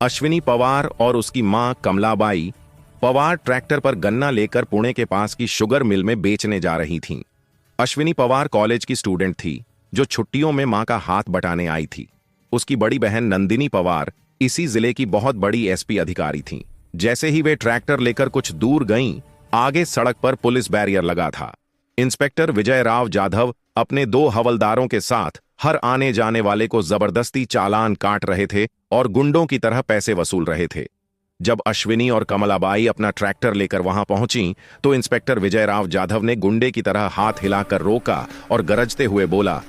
अश्विनी पवार और उसकी मां कमलाबाई पवार ट्रैक्टर पर गन्ना लेकर पुणे के पास की शुगर मिल में बेचने जा रही थीं। अश्विनी पवार कॉलेज की स्टूडेंट थी जो छुट्टियों में मां का हाथ बटाने आई थी। उसकी बड़ी बहन नंदिनी पवार इसी जिले की बहुत बड़ी एसपी अधिकारी थीं। जैसे ही वे ट्रैक्टर लेकर कुछ दूर गईं, आगे सड़क पर पुलिस बैरियर लगा था। इंस्पेक्टर विजय राव जाधव अपने 2 हवलदारों के साथ हर आने जाने वाले को जबरदस्ती चालान काट रहे थे और गुंडों की तरह पैसे वसूल रहे थे। जब अश्विनी और कमलाबाई अपना ट्रैक्टर लेकर वहां पहुंची तो इंस्पेक्टर विजय राव जाधव ने गुंडे की तरह हाथ हिलाकर रोका और गरजते हुए बोला,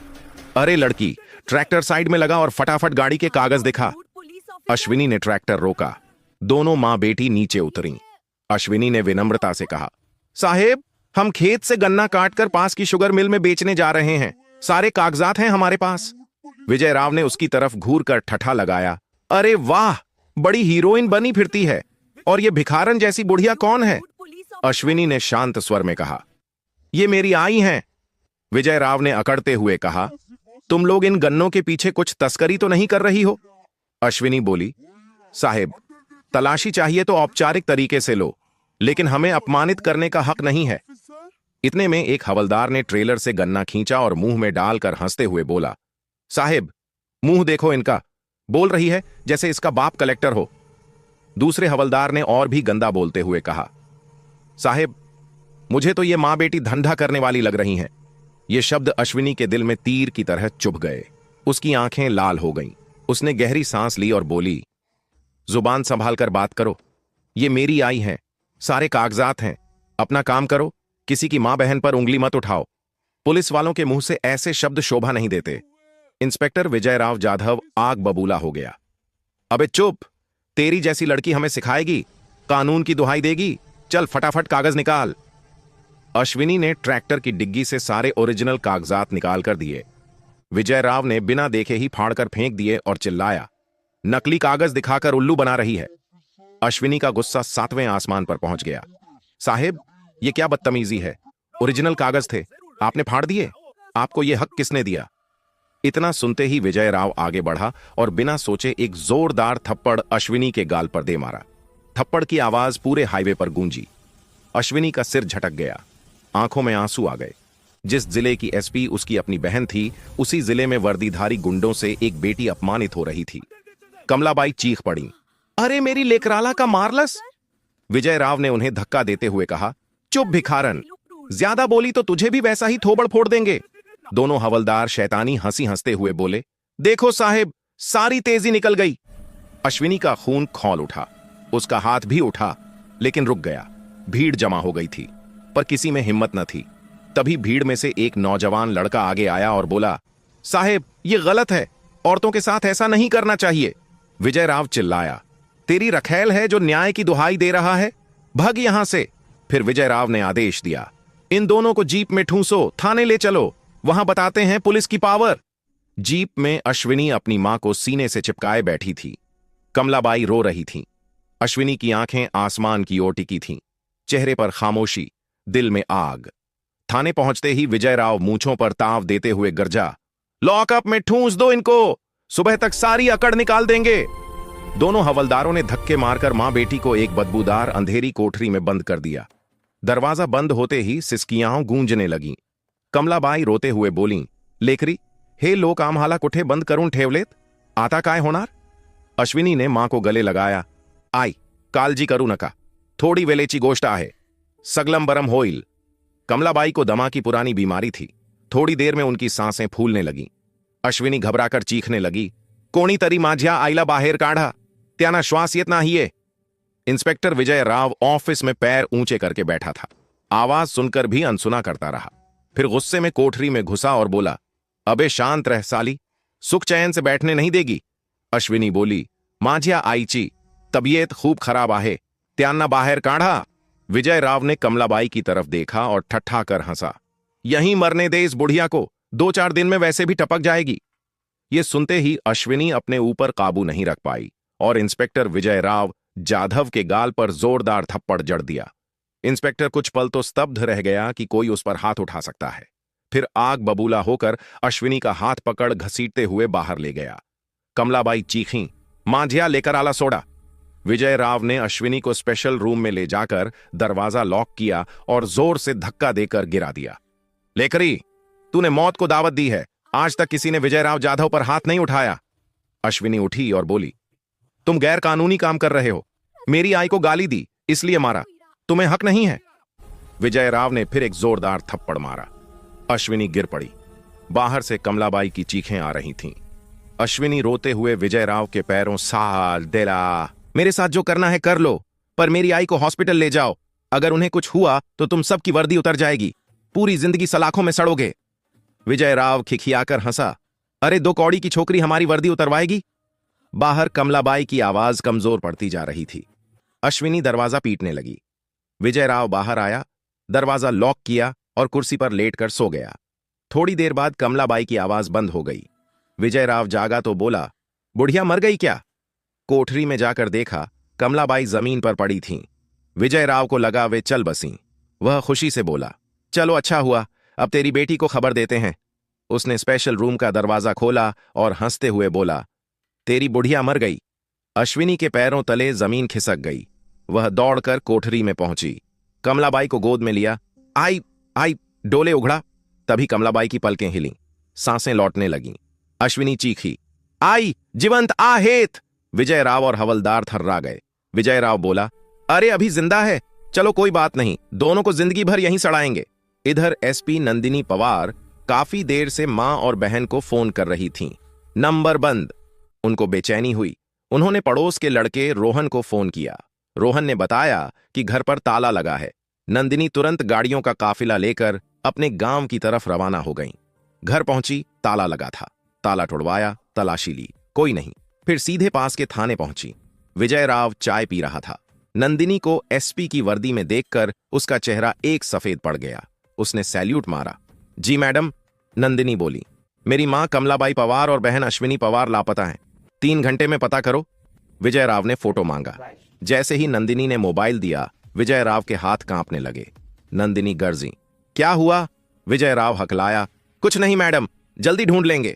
अरे लड़की, ट्रैक्टर साइड में लगा और फटाफट गाड़ी के कागज दिखा। अश्विनी ने ट्रैक्टर रोका। दोनों मां बेटी नीचे उतरी। अश्विनी ने विनम्रता से कहा, साहेब, हम खेत से गन्ना काटकर पास की शुगर मिल में बेचने जा रहे हैं। सारे कागजात हैं हमारे पास। विजय राव ने उसकी तरफ घूर कर ठठा लगाया, अरे वाह, बड़ी हीरोइन बनी फिरती है। और ये भिखारन जैसी बुढ़िया कौन है? अश्विनी ने शांत स्वर में कहा, ये मेरी आई हैं। विजय राव ने अकड़ते हुए कहा, तुम लोग इन गन्नों के पीछे कुछ तस्करी तो नहीं कर रही हो? अश्विनी बोली, साहेब, तलाशी चाहिए तो औपचारिक तरीके से लो, लेकिन हमें अपमानित करने का हक नहीं है। इतने में एक हवलदार ने ट्रेलर से गन्ना खींचा और मुंह में डालकर हंसते हुए बोला, साहेब, मुंह देखो इनका, बोल रही है जैसे इसका बाप कलेक्टर हो। दूसरे हवलदार ने और भी गंदा बोलते हुए कहा, साहेब, मुझे तो ये मां बेटी धंधा करने वाली लग रही हैं। ये शब्द अश्विनी के दिल में तीर की तरह चुभ गए। उसकी आंखें लाल हो गईं। उसने गहरी सांस ली और बोली, जुबान संभाल कर बात करो। ये मेरी आई हैं, सारे कागजात हैं। अपना काम करो, किसी की मां बहन पर उंगली मत उठाओ। पुलिस वालों के मुंह से ऐसे शब्द शोभा नहीं देते। इंस्पेक्टर विजय राव जाधव आग बबूला हो गया। अबे चुप, तेरी जैसी लड़की हमें सिखाएगी, कानून की दुहाई देगी? चल फटाफट कागज निकाल। अश्विनी ने ट्रैक्टर की डिग्गी से सारे ओरिजिनल कागजात निकाल कर दिए। विजय राव ने बिना देखे ही फाड़कर फेंक दिए और चिल्लाया, नकली कागज दिखाकर उल्लू बना रही है। अश्विनी का गुस्सा 7वें आसमान पर पहुंच गया। साहेब, ये क्या बदतमीजी है? ओरिजिनल कागज थे, आपने फाड़ दिए। आपको यह हक किसने दिया? इतना सुनते ही विजय राव आगे बढ़ा और बिना सोचे एक जोरदार थप्पड़ अश्विनी के गाल पर दे मारा। थप्पड़ की आवाज पूरे हाईवे पर गूंजी। अश्विनी का सिर झटक गया, आंखों में आंसू आ गए। जिस जिले की एसपी उसकी अपनी बहन थी, उसी जिले में वर्दीधारी गुंडों से एक बेटी अपमानित हो रही थी। कमलाबाई चीख पड़ी, अरे मेरी लेकराला का मारलस। विजय राव ने उन्हें धक्का देते हुए कहा, चुप भिखारन, ज्यादा बोली तो तुझे भी वैसा ही थोबड़ फोड़ देंगे। दोनों हवलदार शैतानी हंसी हंसते हुए बोले, देखो साहेब, सारी तेजी निकल गई। अश्विनी का खून खौल उठा। उसका हाथ भी उठा, लेकिन रुक गया। भीड़ जमा हो गई थी, पर किसी में हिम्मत न थी। तभी भीड़ में से एक नौजवान लड़का आगे आया और बोला, साहेब, ये गलत है, औरतों के साथ ऐसा नहीं करना चाहिए। विजय राव चिल्लाया, तेरी रखैल है जो न्याय की दुहाई दे रहा है? भग यहां से। फिर विजय राव ने आदेश दिया, इन दोनों को जीप में ठूंसो, थाने ले चलो, वहां बताते हैं पुलिस की पावर। जीप में अश्विनी अपनी मां को सीने से चिपकाए बैठी थी। कमलाबाई रो रही थी। अश्विनी की आंखें आसमान की ओर टिकी थीं, चेहरे पर खामोशी, दिल में आग। थाने पहुंचते ही विजय राव मूंछों पर ताव देते हुए गरजा, लॉकअप में ठूंस दो इनको, सुबह तक सारी अकड़ निकाल देंगे। दोनों हवलदारों ने धक्के मारकर मां बेटी को एक बदबूदार अंधेरी कोठरी में बंद कर दिया। दरवाजा बंद होते ही सिसकियां गूंजने लगीं। कमलाबाई रोते हुए बोलीं, लेकरी, हे लोक आम्हाला कुठे बंद करून ठेवलेत, आता काय होणार? अश्विनी ने मां को गले लगाया, आई, काळजी करू नका, थोड़ी वेलेची गोष्ट आहे, सगलम बरम होईल। कमलाबाई को दमा की पुरानी बीमारी थी। थोड़ी देर में उनकी सांसें फूलने लगीं। अश्विनी घबराकर चीखने लगी, कोणीतरी माझ्या आईला बाहेर काढा, त्यांना श्वास येत नाहीये। इंस्पेक्टर विजय राव ऑफिस में पैर ऊंचे करके बैठा था। आवाज सुनकर भी अनसुना करता रहा। फिर गुस्से में कोठरी में घुसा और बोला, अबे शांत रह साली, सुख चैन से बैठने नहीं देगी। अश्विनी बोली, माझ्या आईची तबीयत खूब खराब आहे, त्यांना बाहेर काढ़ा। विजय राव ने कमलाबाई की तरफ देखा और ठट्ठा कर हंसा, यहीं मरने दे इस बुढ़िया को, 2-4 दिन में वैसे भी टपक जाएगी। ये सुनते ही अश्विनी अपने ऊपर काबू नहीं रख पाई और इंस्पेक्टर विजय राव जाधव के गाल पर जोरदार थप्पड़ जड़ दिया। इंस्पेक्टर कुछ पल तो स्तब्ध रह गया कि कोई उस पर हाथ उठा सकता है। फिर आग बबूला होकर अश्विनी का हाथ पकड़ घसीटते हुए बाहर ले गया। कमलाबाई चीखीं, मांझिया लेकर आला सोडा। विजय राव ने अश्विनी को स्पेशल रूम में ले जाकर दरवाजा लॉक किया और जोर से धक्का देकर गिरा दिया। लेकरी, तूने मौत को दावत दी है। आज तक किसी ने विजय राव जाधव पर हाथ नहीं उठाया। अश्विनी उठी और बोली, तुम गैर कानूनी काम कर रहे हो। मेरी आई को गाली दी इसलिए मारा। तुम्हें हक नहीं है। विजय राव ने फिर एक जोरदार थप्पड़ मारा। अश्विनी गिर पड़ी। बाहर से कमलाबाई की चीखें आ रही थीं। अश्विनी रोते हुए विजय राव के पैरों साल देला, मेरे साथ जो करना है कर लो, पर मेरी आई को हॉस्पिटल ले जाओ। अगर उन्हें कुछ हुआ तो तुम सबकी वर्दी उतर जाएगी। पूरी जिंदगी सलाखों में सड़ोगे। विजय राव खिखियाकर हंसा, अरे 2 कौड़ी की छोकरी हमारी वर्दी उतरवाएगी? बाहर कमलाबाई की आवाज कमजोर पड़ती जा रही थी। अश्विनी दरवाजा पीटने लगी। विजय राव बाहर आया, दरवाजा लॉक किया और कुर्सी पर लेटकर सो गया। थोड़ी देर बाद कमलाबाई की आवाज बंद हो गई। विजय राव जागा तो बोला, बुढ़िया मर गई क्या? कोठरी में जाकर देखा, कमलाबाई जमीन पर पड़ी थीं। विजय राव को लगा वे चल बसीं। वह खुशी से बोला, चलो अच्छा हुआ, अब तेरी बेटी को खबर देते हैं। उसने स्पेशल रूम का दरवाजा खोला और हंसते हुए बोला, तेरी बुढ़िया मर गई। अश्विनी के पैरों तले जमीन खिसक गई। वह दौड़कर कोठरी में पहुंची। कमलाबाई को गोद में लिया। आई आई डोले उघड़ा। तभी कमलाबाई की पलकें हिलीं, सांसें लौटने लगीं। अश्विनी चीखी, आई जीवंत आहेत। विजय राव और हवलदार थर्रा गए। विजय राव बोला, अरे अभी जिंदा है, चलो कोई बात नहीं, दोनों को जिंदगी भर यहीं सड़ाएंगे। इधर एसपी नंदिनी पवार काफी देर से मां और बहन को फोन कर रही थीं। नंबर बंद। उनको बेचैनी हुई। उन्होंने पड़ोस के लड़के रोहन को फोन किया। रोहन ने बताया कि घर पर ताला लगा है। नंदिनी तुरंत गाड़ियों का काफिला लेकर अपने गांव की तरफ रवाना हो गईं। घर पहुंची, ताला लगा था। ताला तोड़वाया, तलाशी ली, कोई नहीं। फिर सीधे पास के थाने पहुंची। विजय राव चाय पी रहा था। नंदिनी को एसपी की वर्दी में देखकर उसका चेहरा एक सफेद पड़ गया। उसने सैल्यूट मारा। जी मैडम, नंदिनी बोली, मेरी मां कमलाबाई पवार और बहन अश्विनी पवार लापता हैं। 3 घंटे में पता करो। विजय राव ने फोटो मांगा। जैसे ही नंदिनी ने मोबाइल दिया, विजय राव के हाथ कांपने लगे। नंदिनी गर्जी, क्या हुआ? विजय राव हकलाया, कुछ नहीं मैडम, जल्दी ढूंढ लेंगे।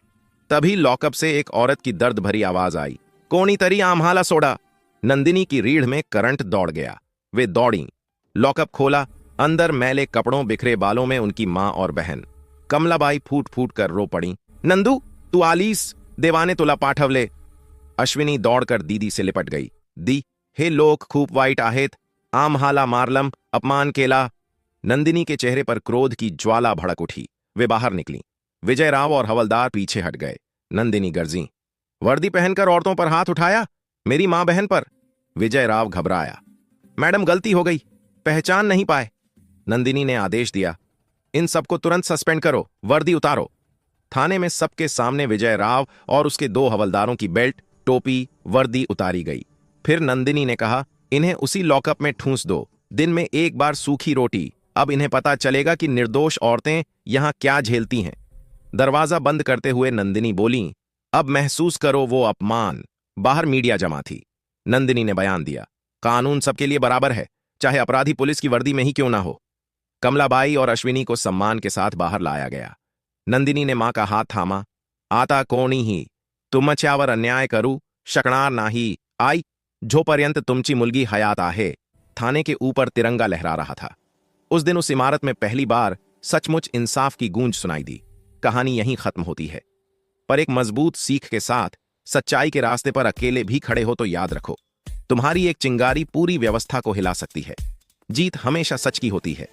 तभी लॉकअप से एक औरत की दर्द भरी आवाज आई, कोनी तरी आम्हाला सोडा। नंदिनी की रीढ़ में करंट दौड़ गया। वे दौड़ी। लॉकअप खोला। अंदर मैले कपड़ों, बिखरे बालों में उनकी मां और बहन। कमलाबाई फूट फूट कर रो पड़ी, नंदू तू आलीस, देवाने तुला पाठवले। अश्विनी दौड़कर दीदी से लिपट गई। दी, हे लोक खूप वाइट आहेत, आम्हाला मारलम, अपमान केला। नंदिनी के चेहरे पर क्रोध की ज्वाला भड़क उठी। वे बाहर निकली। विजय राव और हवलदार पीछे हट गए। नंदिनी गर्जी, वर्दी पहनकर औरतों पर हाथ उठाया, मेरी मां बहन पर। विजय राव घबराया, मैडम गलती हो गई, पहचान नहीं पाए। नंदिनी ने आदेश दिया, इन सबको तुरंत सस्पेंड करो, वर्दी उतारो। थाने में सबके सामने विजय राव और उसके 2 हवलदारों की बेल्ट, टोपी, वर्दी उतारी गई। फिर नंदिनी ने कहा, इन्हें उसी लॉकअप में ठूंस दो, दिन में 1 बार सूखी रोटी। अब इन्हें पता चलेगा कि निर्दोष औरतें यहां क्या झेलती हैं। दरवाजा बंद करते हुए नंदिनी बोली, अब महसूस करो वो अपमान। बाहर मीडिया जमा थी। नंदिनी ने बयान दिया, कानून सबके लिए बराबर है, चाहे अपराधी पुलिस की वर्दी में ही क्यों ना हो। कमलाबाई और अश्विनी को सम्मान के साथ बाहर लाया गया। नंदिनी ने मां का हाथ थामा। आता कोणी ही, तुमच्यावर अन्याय करू शकणार नाही, आई जोपर्यंत तुमची मुलगी हयात आहे। थाने के ऊपर तिरंगा लहरा रहा था। उस दिन उस इमारत में पहली बार सचमुच इंसाफ की गूंज सुनाई दी। कहानी यहीं खत्म होती है, पर एक मजबूत सीख के साथ। सच्चाई के रास्ते पर अकेले भी खड़े हो तो याद रखो, तुम्हारी एक चिंगारी पूरी व्यवस्था को हिला सकती है। जीत हमेशा सच की होती है।